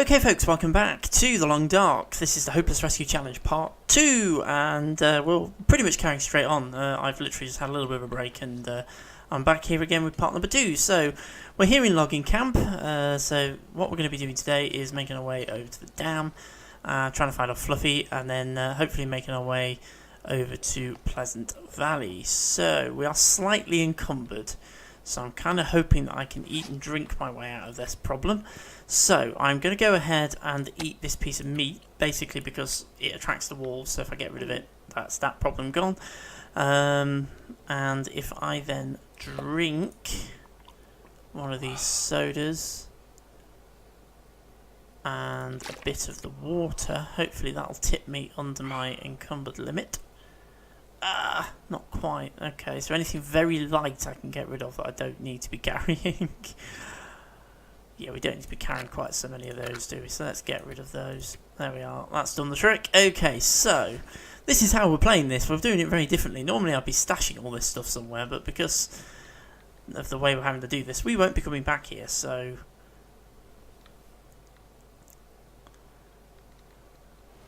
Okay folks, welcome back to The Long Dark. This is the Hopeless Rescue Challenge Part 2, and we'll pretty much carry straight on. I've literally just had a little bit of a break, and I'm back here again with part number 2. So, we're here in logging camp, so what we're going to be doing today is making our way over to the dam, trying to find our Fluffy, and then hopefully making our way over to Pleasant Valley. So, we are slightly encumbered, so I'm kind of hoping that I can eat and drink my way out of this problem. So I'm going to go ahead and eat this piece of meat, basically because it attracts the wolves, so if I get rid of it, that's that problem gone. And if I then drink one of these sodas and a bit of the water, hopefully that'll tip me under my encumbered limit. Not quite. Okay, so anything very light I can get rid of that I don't need to be carrying. Yeah, we don't need to be carrying quite so many of those, do we? So let's get rid of those. There we are. That's done the trick. Okay, so this is how we're playing this. We're doing it very differently. Normally I'd be stashing all this stuff somewhere, but because of the way we're having to do this, we won't be coming back here, so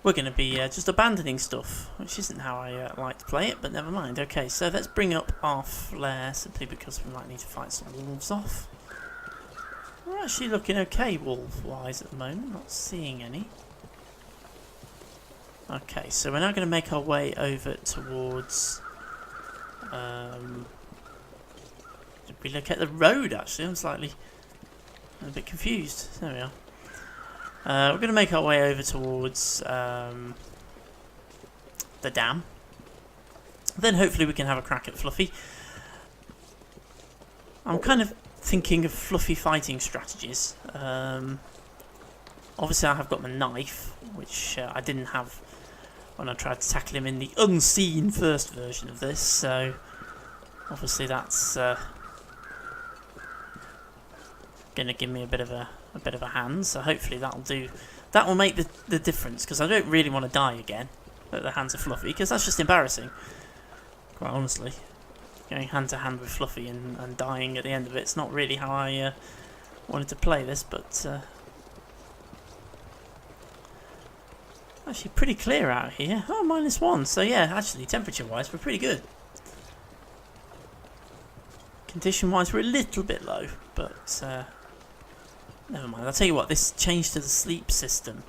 we're going to be just abandoning stuff, which isn't how I like to play it, but never mind. Okay, so let's bring up our flare, simply because we might need to fight some wolves off. We're actually looking okay wolf-wise at the moment, not seeing any. Okay, so we're now going to make our way over towards... did we look at the road actually? I'm a bit confused. There we are. We're going to make our way over towards the dam. Then hopefully we can have a crack at Fluffy. I'm kind of thinking of Fluffy fighting strategies. Obviously I have got my knife, which I didn't have when I tried to tackle him in the unseen first version of this, so obviously that's going to give me a bit of a hand, so hopefully that'll do. That will make the difference, because I don't really want to die again at the hands of Fluffy, because that's just embarrassing, quite honestly. Going hand to hand with Fluffy and dying at the end of it's not really how I wanted to play this, but actually pretty clear out here. Oh, -1, so yeah, actually temperature wise we're pretty good. Condition wise we're a little bit low, but never mind. I'll tell you what, this change to the sleep system,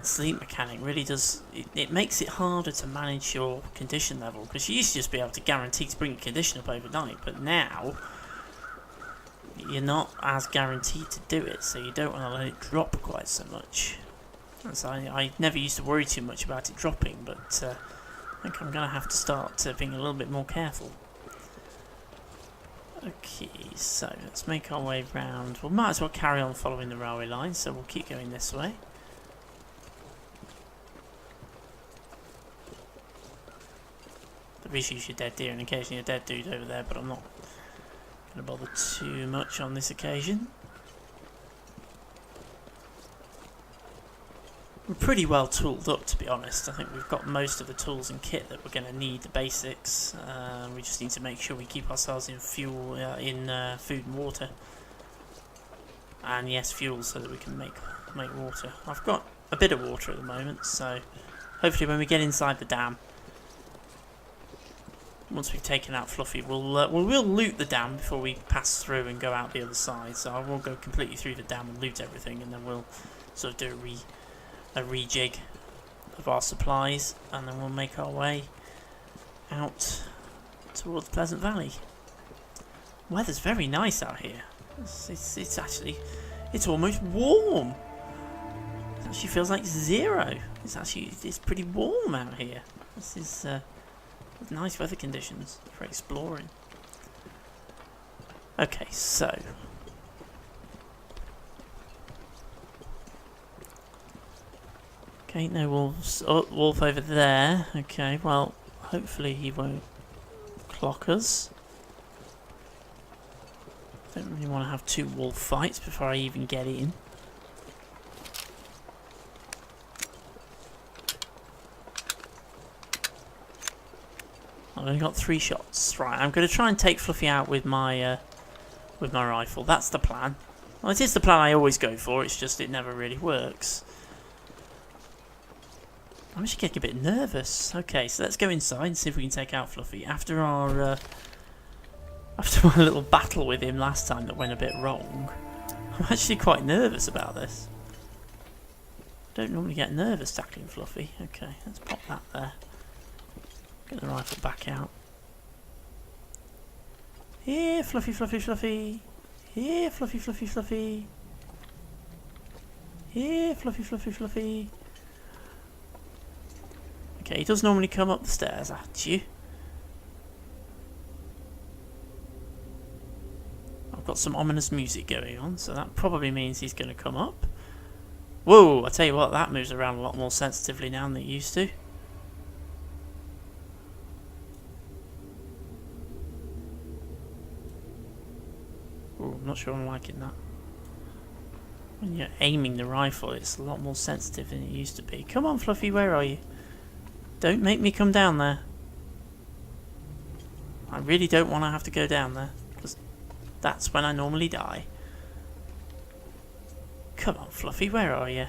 the sleep mechanic, really does, it makes it harder to manage your condition level, because you used to just be able to guarantee to bring your condition up overnight, but now you're not as guaranteed to do it, so you don't want to let it drop quite so much. So I never used to worry too much about it dropping, but I think I'm going to have to start being a little bit more careful. Okay, so let's make our way round. We might as well carry on following the railway line, so we'll keep going this way. There is usually a dead deer and occasionally a dead dude over there, but I'm not going to bother too much on this occasion. We're pretty well tooled up, to be honest. I think we've got most of the tools and kit that we're going to need, the basics. We just need to make sure we keep ourselves in fuel, food and water. And yes, fuel, so that we can make water. I've got a bit of water at the moment, so hopefully when we get inside the dam, once we've taken out Fluffy, we'll loot the dam before we pass through and go out the other side. So I will go completely through the dam and loot everything, and then we'll sort of do a rejig of our supplies, and then we'll make our way out towards Pleasant Valley. Weather's very nice out here. It's actually, it's almost warm. It actually feels like 0. It's pretty warm out here. This is nice weather conditions for exploring. Okay, so okay, no wolves. Oh, wolf over there. Okay, well, hopefully he won't clock us. Don't really want to have 2 wolf fights before I even get in. I've only got 3 shots. Right, I'm going to try and take Fluffy out with my rifle. That's the plan. Well, it is the plan I always go for, it's just it never really works. I'm actually getting a bit nervous. Okay, so let's go inside and see if we can take out Fluffy. After our after my little battle with him last time that went a bit wrong, I'm actually quite nervous about this. Don't normally get nervous tackling Fluffy. Okay, let's pop that there. Get the rifle back out. Here, Fluffy, Fluffy, Fluffy. Here, Fluffy, Fluffy, Fluffy. Here, Fluffy, Fluffy, Fluffy. Okay, he does normally come up the stairs at you. I've got some ominous music going on, so that probably means he's going to come up. Whoa, I tell you what, that moves around a lot more sensitively now than it used to. Ooh, I'm not sure I'm liking that. When you're aiming the rifle, it's a lot more sensitive than it used to be. Come on, Fluffy, where are you? Don't make me come down there. I really don't want to have to go down there, because that's when I normally die. Come on, Fluffy, where are you?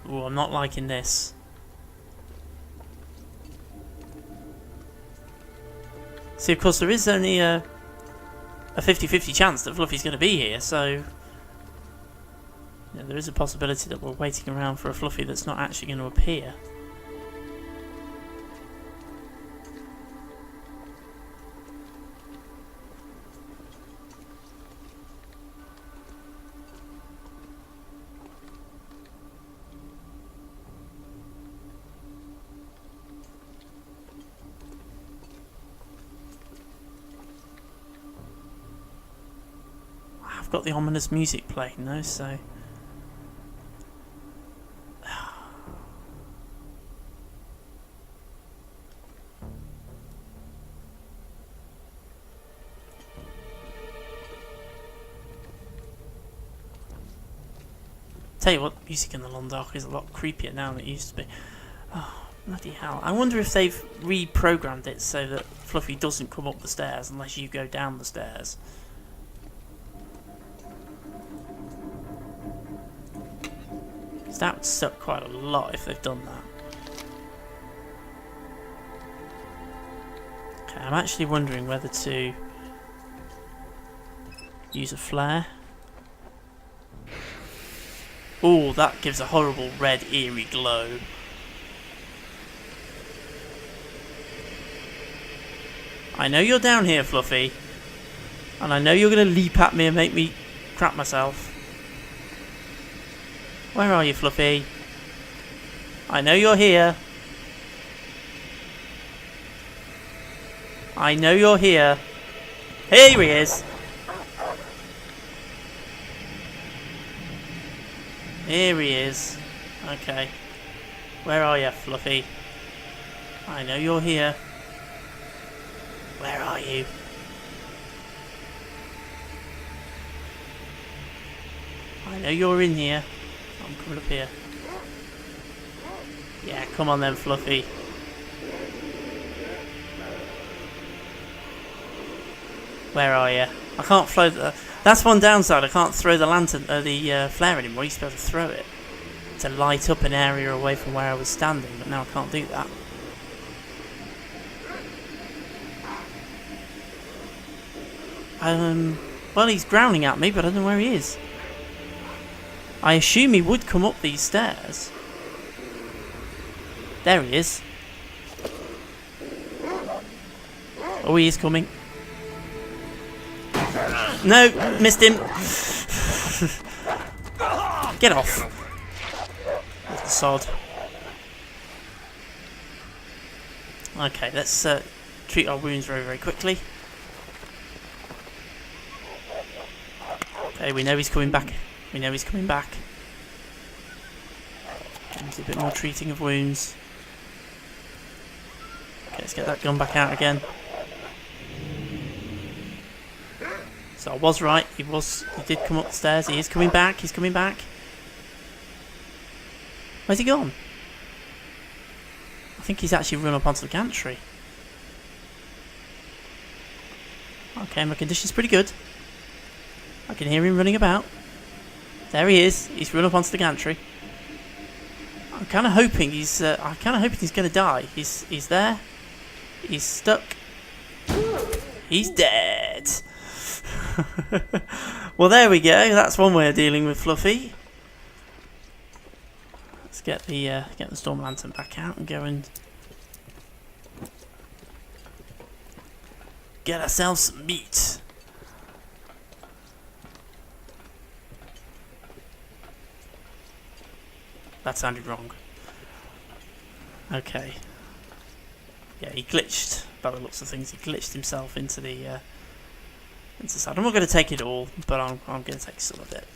Ooh, I'm not liking this. See, of course, there is only a 50-50 chance that Fluffy's going to be here, so there is a possibility that we're waiting around for a Fluffy that's not actually going to appear. I've got the ominous music playing though, so tell you what, music in the Long Dark is a lot creepier now than it used to be. Oh, bloody hell. I wonder if they've reprogrammed it so that Fluffy doesn't come up the stairs unless you go down the stairs. That would suck quite a lot if they've done that. Okay, I'm actually wondering whether to use a flare. Oh, that gives a horrible red eerie glow. I know you're down here, Fluffy. And I know you're going to leap at me and make me crap myself. Where are you, Fluffy? I know you're here. I know you're here. Here he is. Here he is. Okay. Where are you, Fluffy? I know you're here. Where are you? I know you're in here. I'm coming up here. Yeah, come on then, Fluffy. Where are you? I can't throw the... That's one downside. I can't throw the lantern, the flare anymore. I used to be able to throw it to light up an area away from where I was standing, but now I can't do that. Well, he's growling at me, but I don't know where he is. I assume he would come up these stairs. There he is. Oh, he is coming. No, missed him. Get off. Little sod. Okay, let's treat our wounds very, very quickly. Okay, we know he's coming back. We know he's coming back. Do a bit more treating of wounds. Okay, let's get that gun back out again. So I was right. He did come up the stairs. He is coming back. He's coming back. Where's he gone? I think he's actually run up onto the gantry. Okay, my condition's pretty good. I can hear him running about. There he is. He's run up onto the gantry. I'm kind of hoping he's going to die. He's there. He's stuck. He's dead. Well, there we go. That's one way of dealing with Fluffy. Let's get the storm lantern back out and go and get ourselves some meat. That sounded wrong. Okay. Yeah, he glitched. By the looks of things, he glitched himself into the side. I'm not going to take it all, but I'm going to take some of it.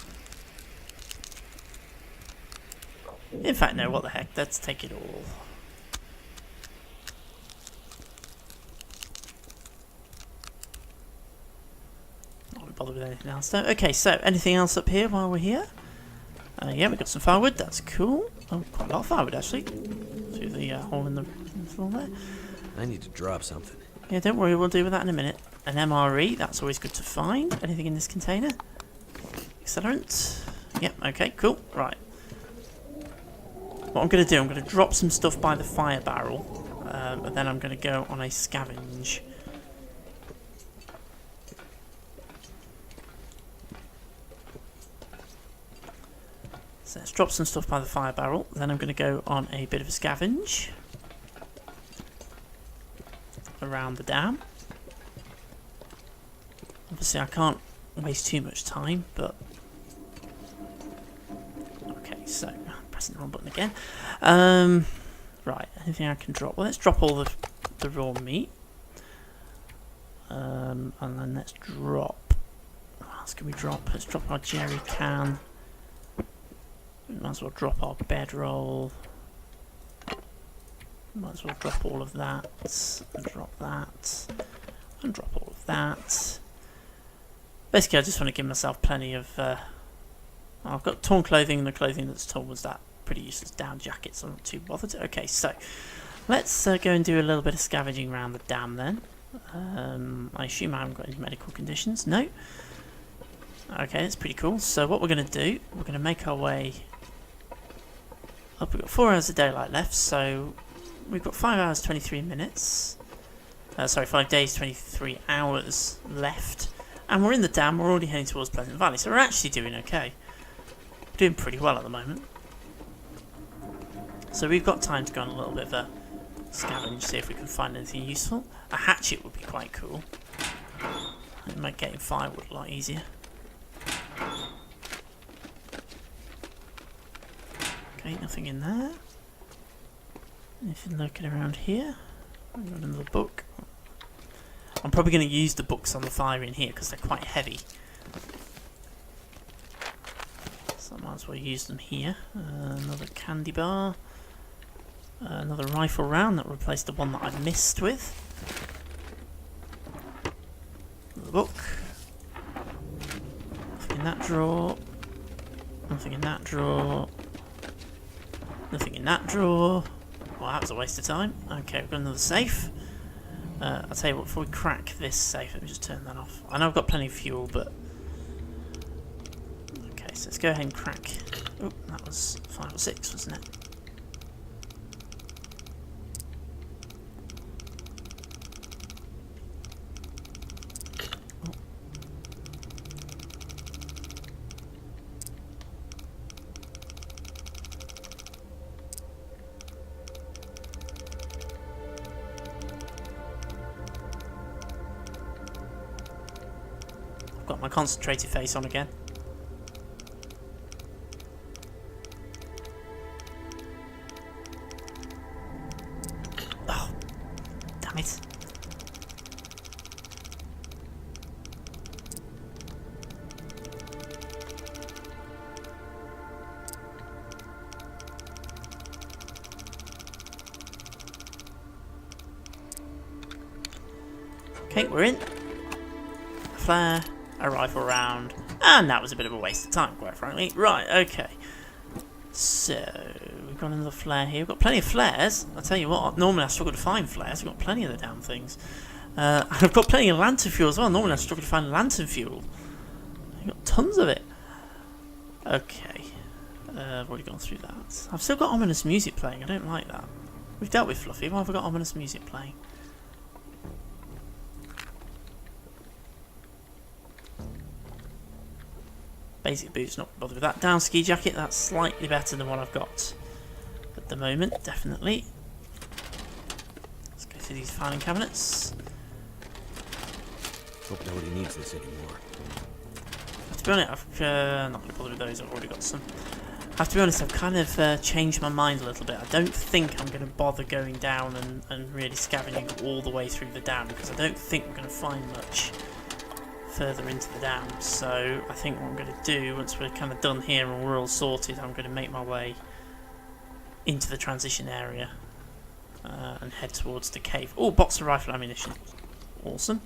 In fact, no. What the heck? Let's take it all. Not bother with anything else though. Okay, so anything else up here while we're here? Yeah, we got some firewood. That's cool. Oh, quite a lot of firewood actually. Through the hole in the floor there. I need to drop something. Yeah, don't worry. We'll deal with that in a minute. An MRE. That's always good to find. Anything in this container? Accelerant. Yep. Okay. Cool. Right. What I'm going to do, I'm going to drop some stuff by the fire barrel, and then I'm going to go on a scavenge. So let's drop some stuff by the fire barrel, then I'm going to go on a bit of a scavenge around the dam. Obviously I can't waste too much time, but okay, so I'm pressing the wrong button again. Right, anything I can drop? Well, let's drop all the raw meat, and then let's drop. What else can we drop? Let's drop our jerry can. Might as well drop our bedroll. Might as well drop all of that, and drop that, and drop all of that. Basically, I just want to give myself plenty of. I've got torn clothing, and the clothing that's torn was that pretty useless down jacket, so I'm not too bothered. Okay, so let's go and do a little bit of scavenging around the dam then. I assume I haven't got any medical conditions. No. Okay, that's pretty cool. So what we're going to do, we're going to make our way up. We've got 4 hours of daylight left, so we've got 5 hours 23 minutes. Sorry, 5 days 23 hours left. And we're in the dam, we're already heading towards Pleasant Valley, so we're actually doing okay. Doing pretty well at the moment. So we've got time to go on a little bit of a scavenge, see if we can find anything useful. A hatchet would be quite cool. It might get firewood a lot easier. Okay, nothing in there. Anything lurking around here? I've got another book. I'm probably going to use the books on the fire in here because they're quite heavy. So I might as well use them here. Another candy bar. Another rifle round that replaced the one that I missed with. Another book. Nothing in that drawer. Nothing in that drawer. Nothing in that drawer. Well, that was a waste of time. Okay, we've got another safe. I'll tell you what, before we crack this safe, let me just turn that off. I know I've got plenty of fuel, but... Okay, so let's go ahead and crack... Oh, that was 5 or 6, wasn't it? Got my concentrated face on again. Oh, damn it. Okay, we're in. Flare. a rifle round, and that was a bit of a waste of time, quite frankly. Right, okay. So, we've got another flare here. We've got plenty of flares. I'll tell you what, normally I struggle to find flares. We've got plenty of the damn things. I've got plenty of lantern fuel as well. Normally I struggle to find lantern fuel. I've got tons of it. Okay. I've already gone through that. I've still got ominous music playing. I don't like that. We've dealt with Fluffy. Why have we got ominous music playing? Basic boots, not bothered with that. Down ski jacket, that's slightly better than what I've got at the moment, definitely. Let's go through these filing cabinets. Hope nobody needs this anymore. To be honest, I'm not going to bother with those, I've already got some. I have to be honest, I've kind of changed my mind a little bit. I don't think I'm going to bother going down and really scavenging all the way through the dam, because I don't think we're going to find much further into the dam. So I think what I'm going to do, once we're kind of done here and we're all sorted, I'm going to make my way into the transition area and head towards the cave. Oh, box of rifle ammunition. Awesome.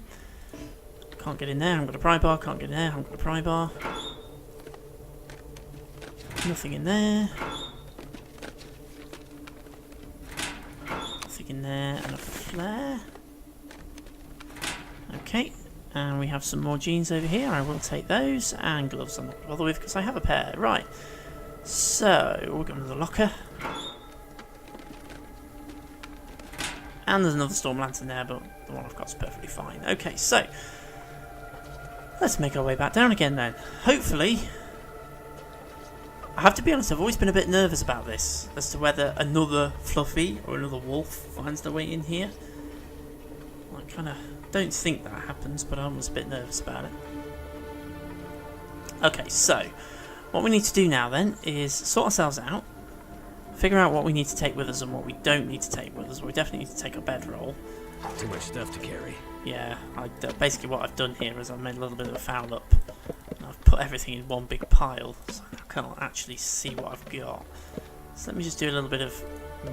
Can't get in there, I haven't got a pry bar. Can't get in there, I haven't got a pry bar. Nothing in there. Nothing in there, and a flare. Okay, and we have some more jeans over here. I will take those, and gloves I'm not going to bother with because I have a pair. Right, so we'll go into the locker. And there's another storm lantern there, but the one I've got is perfectly fine. Okay, so let's make our way back down again then. Hopefully, I have to be honest, I've always been a bit nervous about this, as to whether another Fluffy or another wolf finds their way in here. I kind of don't think that happens, but I'm just a bit nervous about it. Okay, so what we need to do now then is sort ourselves out, figure out what we need to take with us and what we don't need to take with us. We definitely need to take our bedroll. Too much stuff to carry. Yeah, basically what I've done here is I've made a little bit of a foul up. And I've put everything in one big pile, so I can't actually see what I've got. So let me just do a little bit of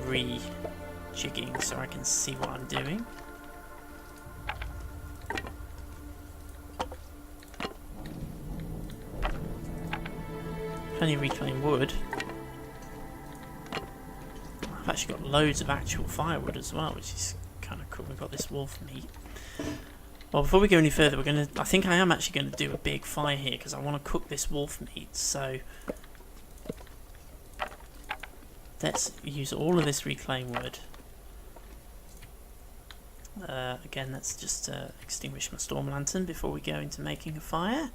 rejigging so I can see what I'm doing. Plenty of reclaimed wood. I've actually got loads of actual firewood as well, which is kind of cool. We've got this wolf meat. Well, before we go any further, I think I am actually going to do a big fire here because I want to cook this wolf meat. So let's use all of this reclaimed wood. Again, let's just extinguish my storm lantern before we go into making a fire.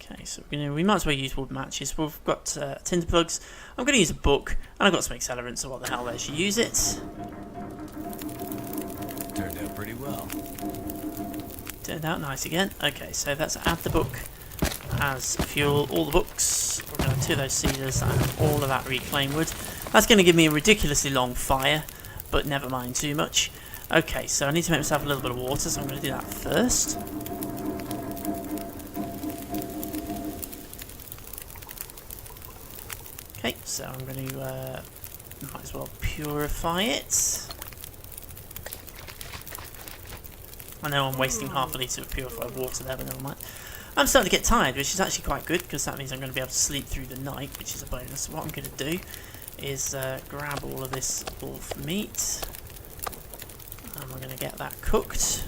Okay, so we might as well use wood matches. We've got tinder plugs. I'm going to use a book, and I've got some accelerant, so what the hell, let's use it. Turned out pretty well. Turned out nice again. Okay, so let's add the book as fuel. All the books. We're going to 2 of those cedars and all of that reclaimed wood. That's going to give me a ridiculously long fire, but never mind too much. Okay, so I need to make myself a little bit of water, so I'm going to do that first. Okay, so I'm going to might as well purify it. I know I'm wasting half a litre of purified water there, but never mind. I'm starting to get tired, which is actually quite good, because that means I'm going to be able to sleep through the night, which is a bonus. So what I'm going to do is grab all of this wolf meat, and we're going to get that cooked.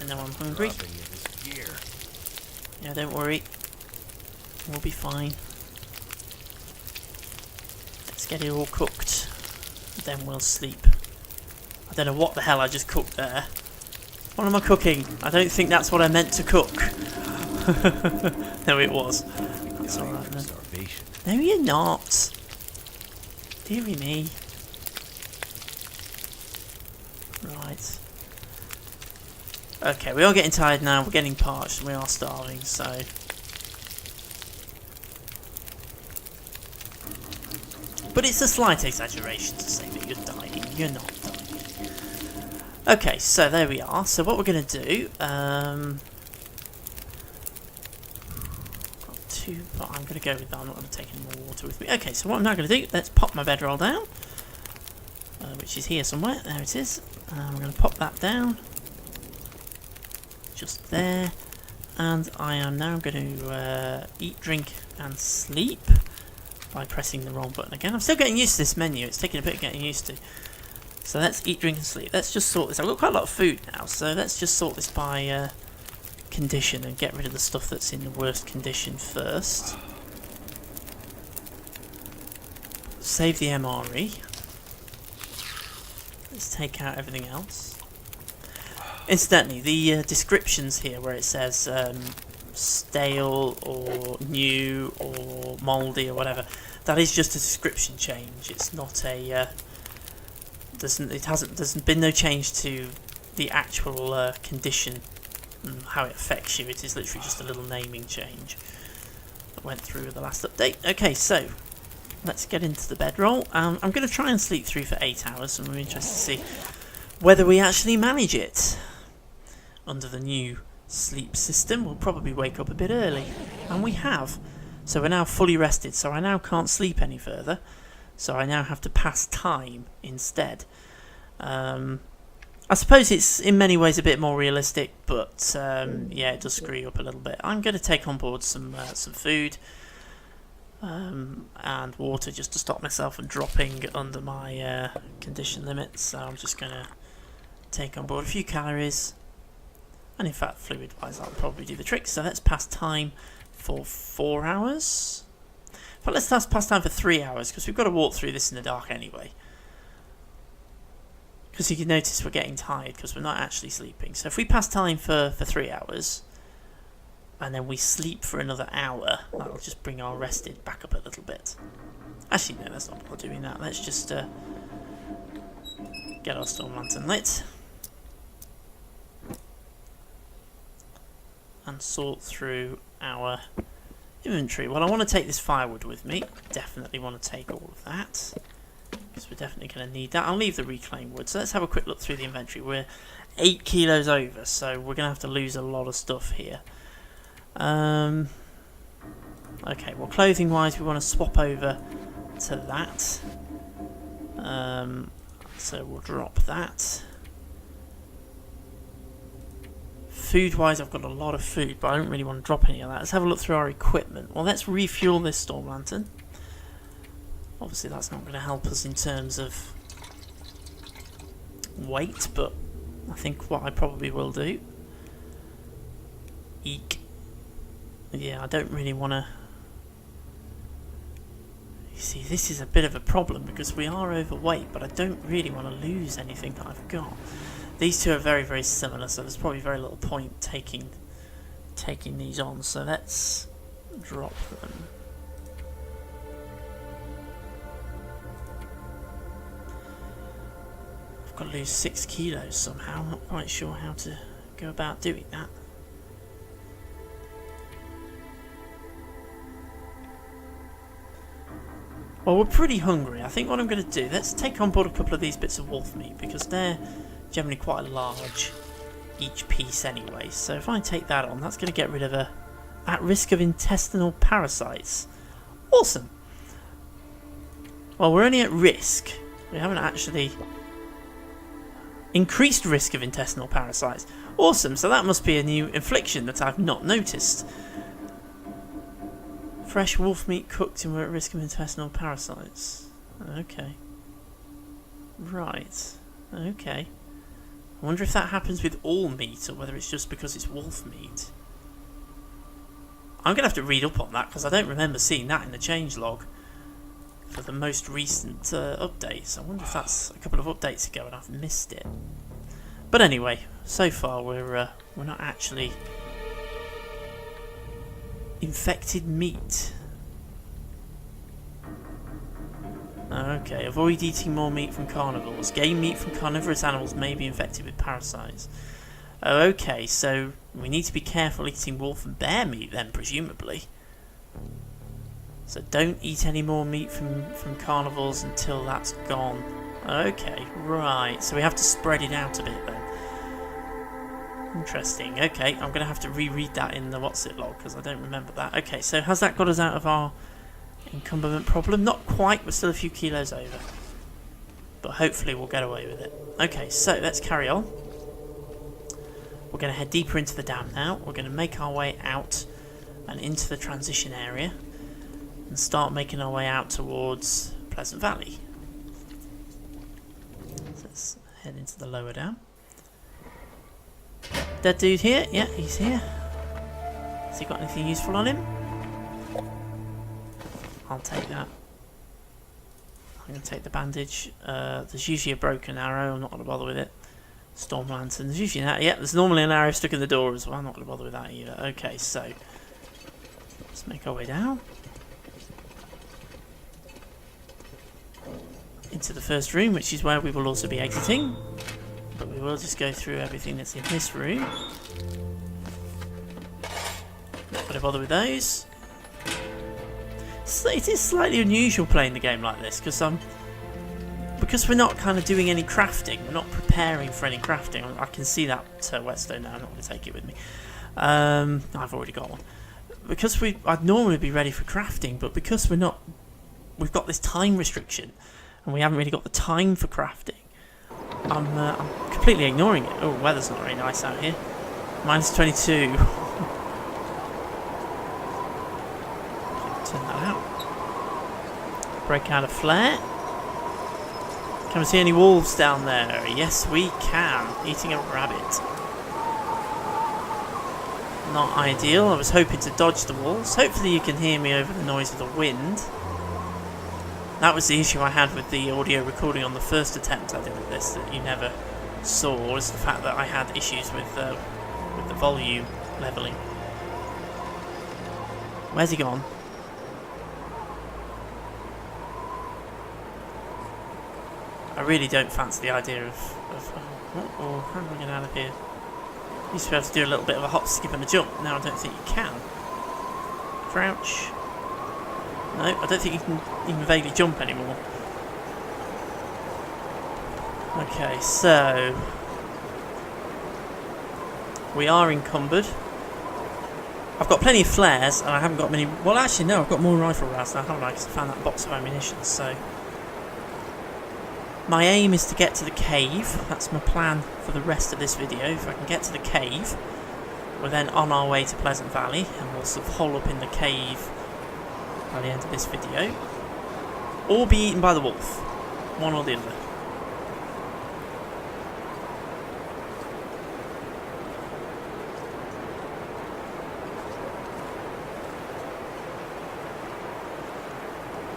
I know I'm hungry. Yeah, don't worry. We'll be fine. Let's get it all cooked. Then we'll sleep. I don't know what the hell I just cooked there. What am I cooking? I don't think that's what I meant to cook. No, it was. That's alright then. No, you're not. Deary me. Right. Okay, we are getting tired now, we're getting parched, and we are starving, so... But it's a slight exaggeration to say that you're dying. You're not dying. Okay, so there we are. So what we're going to do... got to, but I'm going to go with that. I'm not going to take any more water with me. Okay, so what I'm now going to do, let's pop my bedroll down, which is here somewhere. There it is. I'm going to pop that down, just there, and I am now going to eat, drink, and sleep by pressing the wrong button again. I'm still getting used to this menu. It's taking a bit of getting used to. So let's eat, drink, and sleep. Let's just sort this. I've got quite a lot of food now, so let's just sort this by condition and get rid of the stuff that's in the worst condition first. Save the MRE. Let's take out everything else. Incidentally, the descriptions here where it says stale or new or mouldy or whatever, that is just a description change. It's not a there's been no change to the actual condition and how it affects you. It is literally just a little naming change that went through with the last update. Okay, so let's get into the bedroll. I'm going to try and sleep through for 8 hours, and we're interested to see whether we actually manage it. Under the new sleep system, we'll probably wake up a bit early, and we have. So we're now fully rested, so I now can't sleep any further. So I now have to pass time instead. I suppose it's in many ways a bit more realistic, but yeah, it does screw you up a little bit. I'm going to take on board some food and water just to stop myself from dropping under my condition limits. So I'm just going to take on board a few calories, and in fact, fluid-wise, that'll probably do the trick. So let's pass time for 4 hours. But let's pass time for 3 hours, because we've got to walk through this in the dark anyway. Because you can notice we're getting tired because we're not actually sleeping. So if we pass time for 3 hours, and then we sleep for another hour, that'll just bring our rested back up a little bit. Actually, no, that's not what we're doing that. Let's just get our storm lantern lit. And sort through our inventory. Well, I want to take this firewood with me. Definitely want to take all of that, because we're definitely going to need that. I'll leave the reclaimed wood. So let's have a quick look through the inventory. We're 8 kilos over, so we're going to have to lose a lot of stuff here. Okay, well, clothing wise, we want to swap over to that. So we'll drop that. Food wise, I've got a lot of food, but I don't really want to drop any of that. Let's have a look through our equipment. Well, let's refuel this storm lantern. Obviously, that's not going to help us in terms of weight, but I think what I probably will do. Eek. Yeah, I don't really want to. You see, this is a bit of a problem because we are overweight, but I don't really want to lose anything that I've got. These two are very, very similar, so there's probably very little point taking these on. So let's drop them. I've got to lose 6 kilos somehow. I'm not quite sure how to go about doing that. Well, we're pretty hungry. I think what I'm going to do, let's take on board a couple of these bits of wolf meat, because they're generally quite large each piece anyway. So if I take that on, that's going to get rid of at risk of intestinal parasites. Awesome. Well, we're only at risk. We haven't actually increased risk of intestinal parasites. Awesome. So that must be a new infliction that I've not noticed. Fresh wolf meat cooked and we're at risk of intestinal parasites. Okay. Right. Okay. I wonder if that happens with all meat or whether it's just because it's wolf meat. I'm going to have to read up on that because I don't remember seeing that in the changelog for the most recent updates. I wonder if that's a couple of updates ago and I've missed it. But anyway, so far we're not actually infected meat. Okay, avoid eating more meat from carnivores. Game meat from carnivorous animals may be infected with parasites. Okay, so we need to be careful eating wolf and bear meat then, presumably. So don't eat any more meat from carnivores until that's gone. Okay, right, so we have to spread it out a bit then. Interesting. Okay, I'm going to have to reread that in the what's it log because I don't remember that. Okay, so has that got us out of our encumberment problem? Not quite, we're still a few kilos over. But hopefully we'll get away with it. Okay, so let's carry on. We're going to head deeper into the dam now. We're going to make our way out and into the transition area and start making our way out towards Pleasant Valley. So let's head into the lower dam. Dead dude here? Yeah, he's here. Has he got anything useful on him? I'll take that. I'm going to take the bandage. There's usually a broken arrow. I'm not going to bother with it. Storm lantern. There's usually an arrow. Yeah, there's normally an arrow stuck in the door as well. I'm not going to bother with that either. Okay, so let's make our way down into the first room, which is where we will also be exiting. But we will just go through everything that's in this room. Not going to bother with those. It is slightly unusual playing the game like this because we're not kind of doing any crafting. We're not preparing for any crafting. I can see that whetstone now. I'm not going to take it with me. I've already got one. Because I'd normally be ready for crafting, but because we've got this time restriction, and we haven't really got the time for crafting. I'm completely ignoring it. Oh, weather's not very nice out here. Minus 22. Turn that out. Break out a flare. Can we see any wolves down there? Yes, we can. Eating a rabbit. Not ideal. I was hoping to dodge the wolves. Hopefully you can hear me over the noise of the wind. That was the issue I had with the audio recording on the first attempt I did with this that you never saw, was the fact that I had issues with the volume levelling. Where's he gone? I really don't fancy the idea of how do I get out of here? Used to be able to do a little bit of a hop, skip and a jump. Now I don't think you can. Crouch. No, I don't think you can even vaguely jump anymore. Okay, so we are encumbered. I've got plenty of flares and I haven't got many. Well, actually, no, I've got more rifle rounds now, haven't I? Because I found that box of ammunition. So my aim is to get to the cave. That's my plan for the rest of this video. If I can get to the cave, we're then on our way to Pleasant Valley, and we'll sort of hole up in the cave by the end of this video, or be eaten by the wolf, one or the other.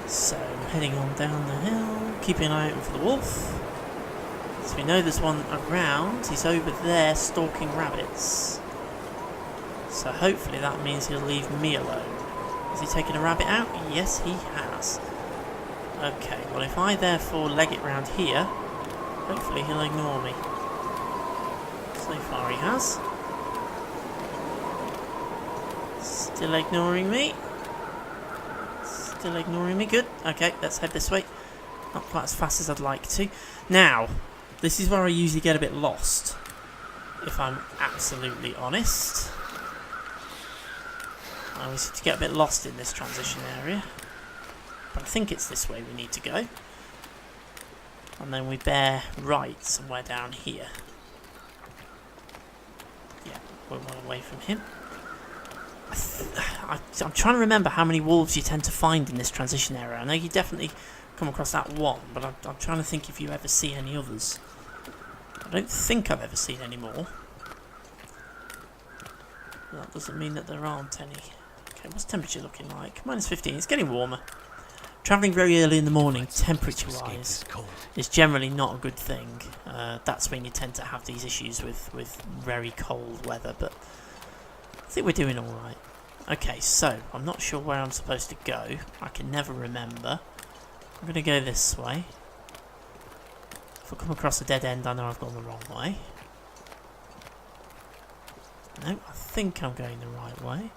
So I'm heading on down the hill, keeping an eye out for the wolf. So we know there's one around. He's over there stalking rabbits. So hopefully that means he'll leave me alone. Has he taken a rabbit out? Yes, he has. Okay, well if I therefore leg it round here, hopefully he'll ignore me. So far he has. Still ignoring me. Still ignoring me. Good. Okay, let's head this way. Not quite as fast as I'd like to. Now, this is where I usually get a bit lost, if I'm absolutely honest. I always seem to get a bit lost in this transition area. But I think it's this way we need to go. And then we bear right somewhere down here. Yeah, we're well away from him. I'm trying to remember how many wolves you tend to find in this transition area. I know you definitely come across that one, but I'm trying to think if you ever see any others. I don't think I've ever seen any more. That doesn't mean that there aren't any. Okay, what's temperature looking like? Minus 15. It's getting warmer. Travelling very early in the morning, temperature-wise, is generally not a good thing. That's when you tend to have these issues with very cold weather, but I think we're doing alright. Okay, so, I'm not sure where I'm supposed to go. I can never remember. I'm going to go this way. If I come across a dead end, I know I've gone the wrong way. No, I think I'm going the right way.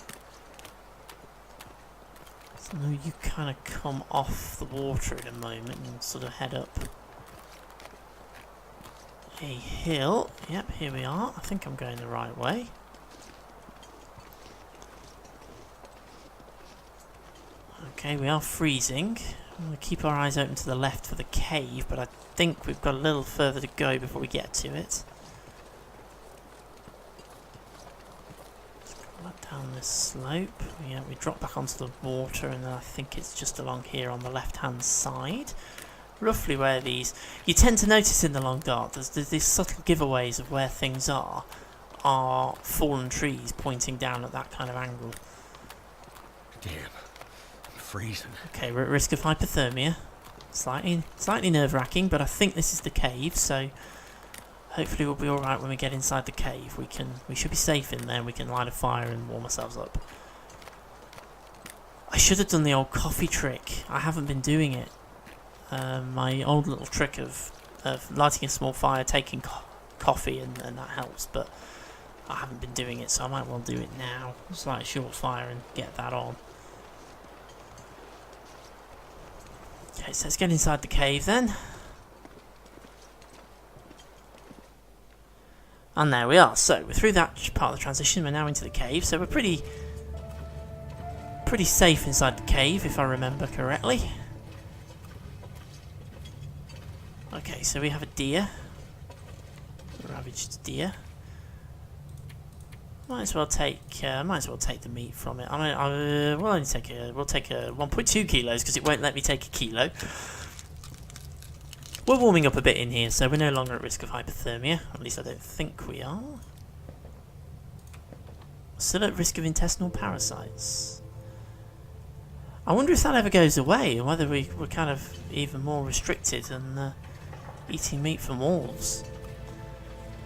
So you kind of come off the water in a moment and sort of head up a hill. Yep, here we are. I think I'm going the right way. Okay, we are freezing. I'm going to keep our eyes open to the left for the cave, but I think we've got a little further to go before we get to it. Let's go back down this slope. Yeah, we drop back onto the water, and then I think it's just along here on the left-hand side. Roughly where these... You tend to notice in the Long Dark, there's these subtle giveaways of where things are fallen trees pointing down at that kind of angle. Damn. I'm freezing. Okay, we're at risk of hypothermia. Slightly nerve-wracking, but I think this is the cave, so hopefully we'll be alright when we get inside the cave. We should be safe in there, and we can light a fire and warm ourselves up. I should have done the old coffee trick. I haven't been doing it. My old little trick of lighting a small fire, taking coffee, and that helps, but I haven't been doing it, so I might well do it now. Just light a short fire and get that on. Okay, so let's get inside the cave then. And there we are. So we're through that part of the transition. We're now into the cave, so we're pretty safe inside the cave, if I remember correctly. Okay, so we have a deer. A ravaged deer. Might as well take the meat from it. I mean, we'll take a 1.2 kilos because it won't let me take a kilo. We're warming up a bit in here, so we're no longer at risk of hypothermia. At least I don't think we are. Still at risk of intestinal parasites. I wonder if that ever goes away, and whether we're kind of even more restricted and eating meat from wolves.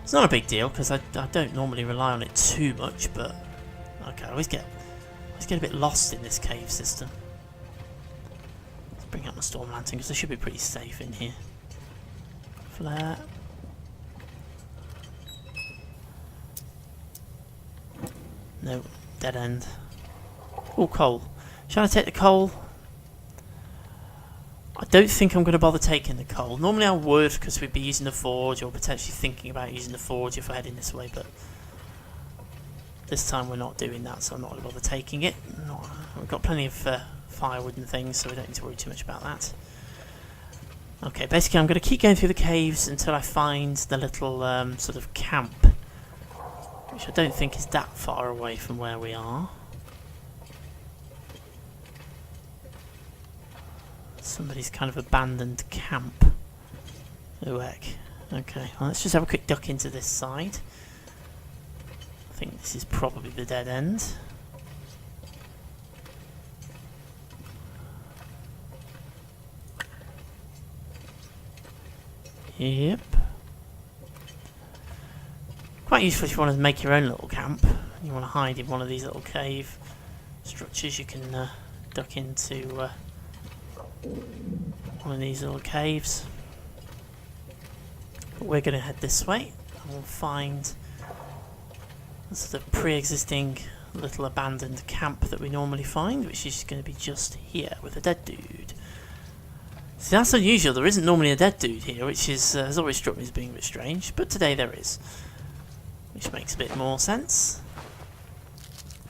It's not a big deal because I don't normally rely on it too much, but okay, I always get a bit lost in this cave system. Let's bring out my storm lantern because I should be pretty safe in here. Flare. No, dead end. Oh, coal. Shall I take the coal? I don't think I'm going to bother taking the coal. Normally I would, because we'd be using the forge, or potentially thinking about using the forge if we're heading this way, but this time we're not doing that, so I'm not going to bother taking it. We've got plenty of firewood and things, so we don't need to worry too much about that. Okay, basically I'm going to keep going through the caves until I find the little sort of camp, which I don't think is that far away from where we are. Somebody's kind of abandoned camp. Oh heck. Okay, well, let's just have a quick duck into this side. I think this is probably the dead end. Yep. Quite useful if you want to make your own little camp. You want to hide in one of these little cave structures. You can duck into one of these little caves. But we're going to head this way and we'll find the sort of pre-existing little abandoned camp that we normally find, which is going to be just here with a dead dude. See, that's unusual. There isn't normally a dead dude here, which is has always struck me as being a bit strange, but today there is, which makes a bit more sense.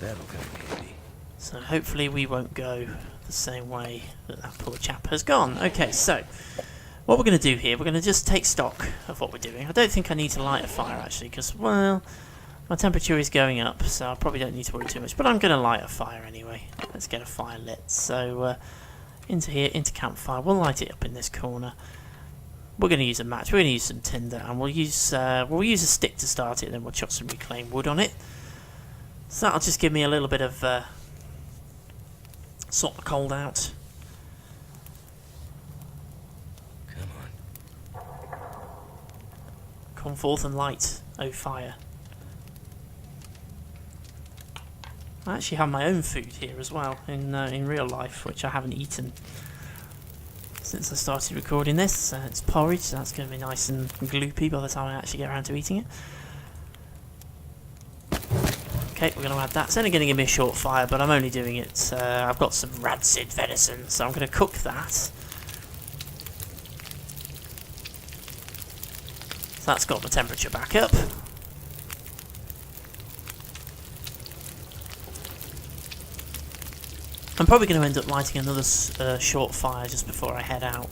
That'll come in handy. So hopefully we won't go the same way that poor chap has gone. Okay, so what we're going to do here, we're going to just take stock of what we're doing. I don't think I need to light a fire actually, because, well, my temperature is going up, so I probably don't need to worry too much, but I'm going to light a fire anyway. Let's get a fire lit. So into here, into campfire, we'll light it up in this corner. We're going to use a match, we're going to use some tinder, and we'll use a stick to start it, and then we'll chuck some reclaimed wood on it. So that'll just give me a little bit of sort the cold out. Come on. Come forth and light, O fire. I actually have my own food here as well in real life, which I haven't eaten since I started recording this. It's porridge, so that's going to be nice and gloopy by the time I actually get around to eating it. Okay, we're going to add that. It's only going to give me a short fire, but I'm only doing it. I've got some rancid venison, so I'm going to cook that. It's that's got the temperature back up. I'm probably going to end up lighting another short fire just before I head out,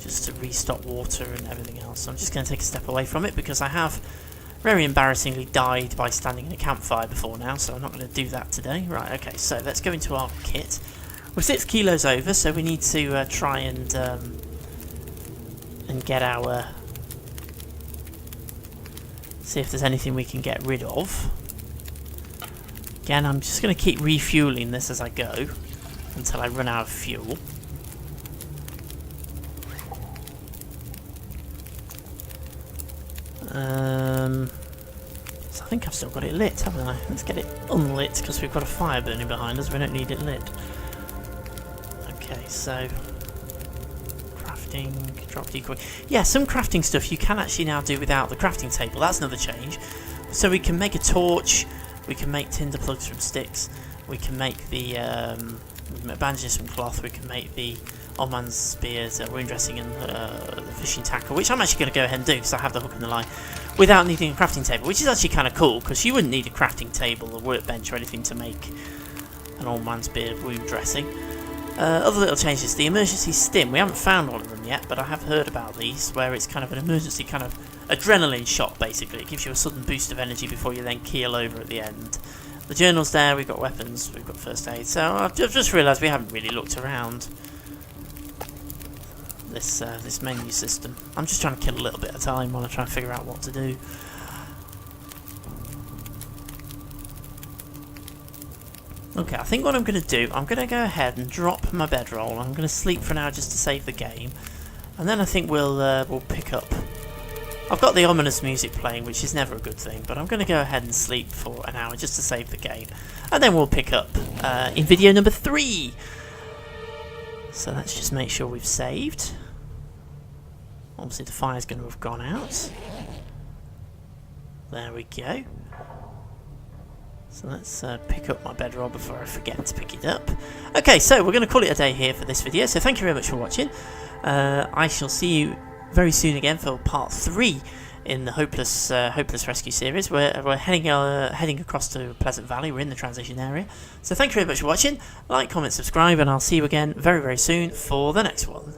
just to restock water and everything else. So I'm just going to take a step away from it because I have very embarrassingly died by standing in a campfire before now, so I'm not going to do that today. Right, okay, so let's go into our kit. We're 6 kilos over, so we need to try and get our... see if there's anything we can get rid of. Again, I'm just going to keep refueling this as I go until I run out of fuel. So I think I've still got it lit, haven't I? Let's get it unlit because we've got a fire burning behind us. We don't need it lit. Okay, so crafting, drop decoy. Yeah, some crafting stuff you can actually now do without the crafting table. That's another change. So we can make a torch. We can make tinder plugs from sticks. We can make the bandages from cloth. We can make the old man's spears, wound dressing, and the fishing tackle, which I'm actually going to go ahead and do because I have the hook and the line, without needing a crafting table, which is actually kind of cool because you wouldn't need a crafting table or workbench or anything to make an old man's beard wound dressing. Other little changes, the emergency stim. We haven't found one of them yet, but I have heard about these, where it's kind of an emergency kind of adrenaline shot, basically. It gives you a sudden boost of energy before you then keel over at the end. The journal's there, we've got weapons, we've got first aid, so I've just realised we haven't really looked around this menu system. I'm just trying to kill a little bit of time while I try and figure out what to do. Okay, I think what I'm going to do, I'm going to go ahead and drop my bedroll. I'm going to sleep for now just to save the game, and then I think we'll pick up. I've got the ominous music playing, which is never a good thing, but I'm going to go ahead and sleep for an hour just to save the game, and then we'll pick up in video number 3. So let's just make sure we've saved. Obviously the fire's going to have gone out. There we go. So let's pick up my bedroll before I forget to pick it up. Okay, so we're going to call it a day here for this video. So thank you very much for watching. I shall see you very soon again for part 3 in the Hopeless Rescue series. We're heading across to Pleasant Valley. We're in the transition area. So thank you very much for watching. Like, comment, subscribe, and I'll see you again very, very soon for the next one.